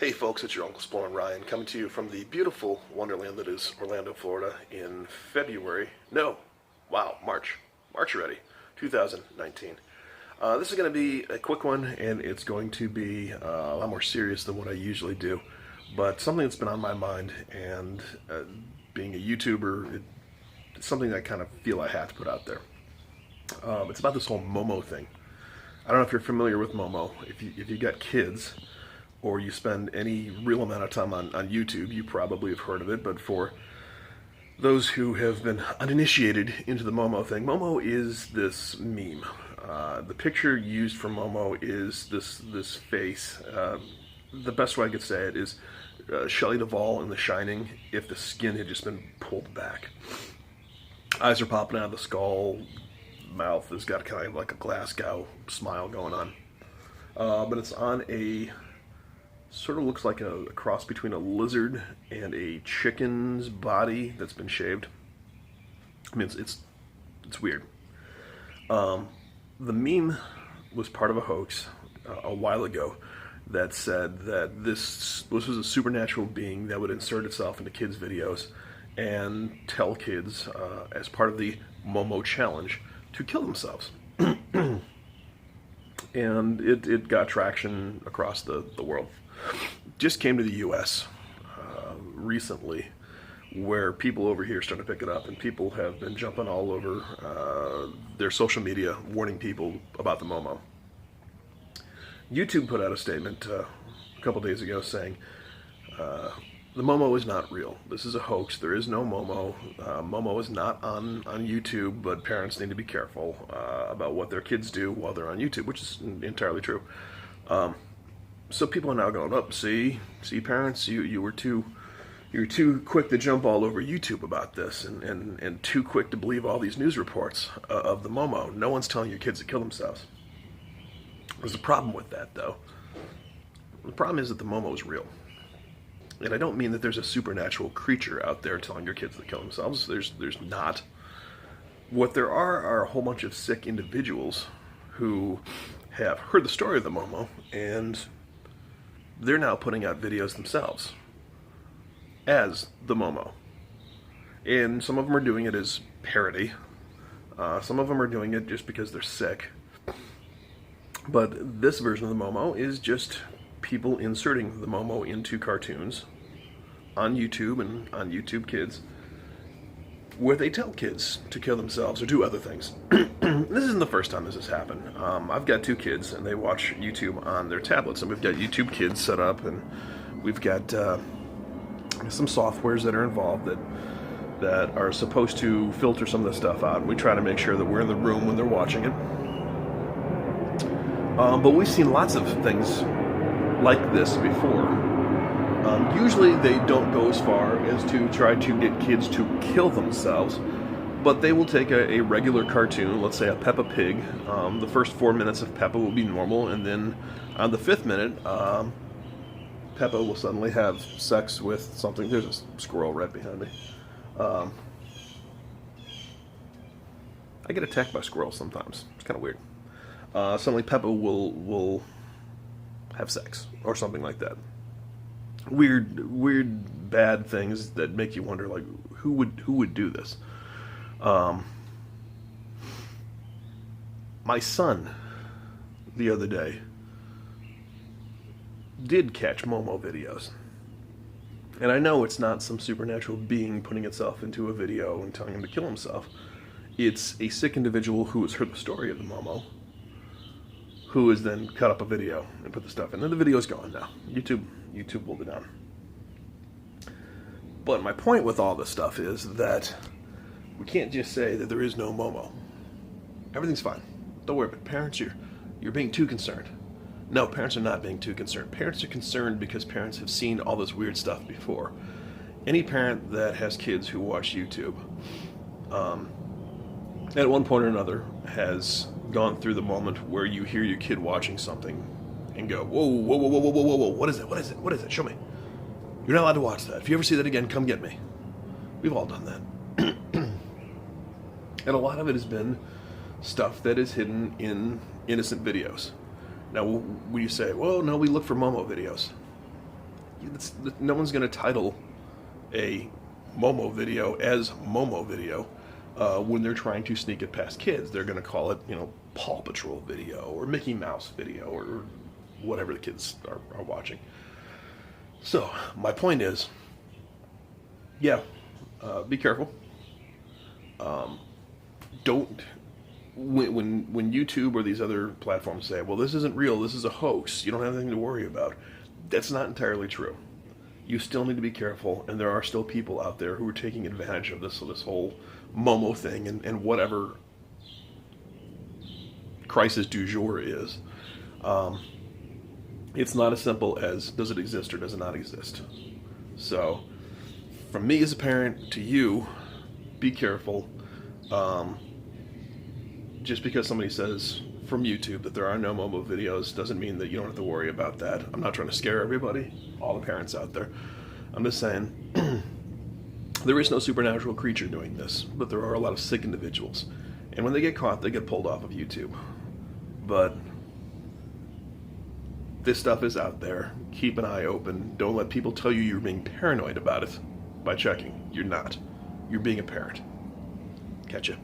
Hey folks, it's your Uncle Exploring Ryan coming to you from the beautiful wonderland that is Orlando, Florida in February. No, wow, March already, 2019. This is going to be a quick one, and it's going to be a lot more serious than what I usually do, but something that's been on my mind, and being a YouTuber, it's something that I kind of feel I have to put out there. It's about this whole Momo thing. I don't know if you're familiar with Momo. If you got kids, or you spend any real amount of time on YouTube, you probably have heard of it, but for those who have been uninitiated into the Momo thing, Momo is this meme. The picture used for Momo is this face. The best way I could say it is Shelley Duvall in The Shining if the skin had just been pulled back. Eyes are popping out of the skull, mouth has got kind of like a Glasgow smile going on. But it's on a sort of looks like a cross between a lizard and a chicken's body that's been shaved. I mean, it's weird. The meme was part of a hoax a while ago that said that this was a supernatural being that would insert itself into kids' videos and tell kids, as part of the Momo challenge, to kill themselves. And it got traction across the world. Just came to the U.S. Recently, where people over here started to pick it up, and people have been jumping all over their social media warning people about the Momo. YouTube put out a statement a couple days ago saying the Momo is not real. This is a hoax. There is no Momo. Momo is not on YouTube, but parents need to be careful about what their kids do while they're on YouTube, which is entirely true. So people are now going, "Up, see, parents, you were too quick to jump all over YouTube about this, and too quick to believe all these news reports of the Momo. No one's telling your kids to kill themselves." There's a problem with that, though. The problem is that the Momo is real. And I don't mean that there's a supernatural creature out there telling your kids to kill themselves. There's not. What there are a whole bunch of sick individuals who have heard the story of the Momo, and they're now putting out videos themselves as the Momo. And some of them are doing it as parody. Some of them are doing it just because they're sick. But this version of the Momo is just people inserting the Momo into cartoons on YouTube and on YouTube Kids, where they tell kids to kill themselves or do other things. This isn't the first time this has happened. I've got two kids, and they watch YouTube on their tablets, and we've got YouTube Kids set up, and we've got some softwares that are involved that are supposed to filter some of the stuff out. We try to make sure that we're in the room when they're watching it. But we've seen lots of things like this before. Usually they don't go as far as to try to get kids to kill themselves, but they will take a regular cartoon, let's say a Peppa Pig. The first 4 minutes of Peppa will be normal, and then on the 5th minute, Peppa will suddenly have sex with something. There's a squirrel right behind me. I get attacked by squirrels sometimes. It's kind of weird. Suddenly Peppa will have sex or something like that. Weird, bad things that make you wonder, like, who would do this? My son, the other day, did catch Momo videos. And I know it's not some supernatural being putting itself into a video and telling him to kill himself. It's a sick individual who has heard the story of the Momo, who has then cut up a video and put the stuff in. And the video's gone now. YouTube will be done. But my point with all this stuff is that we can't just say that there is no Momo. Everything's fine. Don't worry about it. Parents, you're being too concerned. No, parents are not being too concerned. Parents are concerned because parents have seen all this weird stuff before. Any parent that has kids who watch YouTube, at one point or another, has gone through the moment where you hear your kid watching something and go, whoa, whoa, whoa, whoa, whoa, whoa, whoa, what is it, what is it, what is it, show me. You're not allowed to watch that. If you ever see that again, come get me. We've all done that. And a lot of it has been stuff that is hidden in innocent videos. Now, when you say, well, no, we look for Momo videos. No one's going to title a Momo video as Momo video when they're trying to sneak it past kids. They're going to call it, Paw Patrol video or Mickey Mouse video or whatever the kids are watching. So my point is, be careful. Don't when YouTube or these other platforms say, well, this isn't real, this is a hoax, you don't have anything to worry about. That's not entirely true. You still need to be careful, and there are still people out there who are taking advantage of this whole Momo thing and whatever crisis du jour is. It's not as simple as does it exist or does it not exist. So, from me as a parent to you, be careful. Just because somebody says from YouTube that there are no Momo videos doesn't mean that you don't have to worry about that. I'm not trying to scare everybody, all the parents out there. I'm just saying there is no supernatural creature doing this, but there are a lot of sick individuals. And when they get caught, they get pulled off of YouTube. But this stuff is out there. Keep an eye open. Don't let people tell you you're being paranoid about it by checking. You're not. You're being a parent. Catch ya.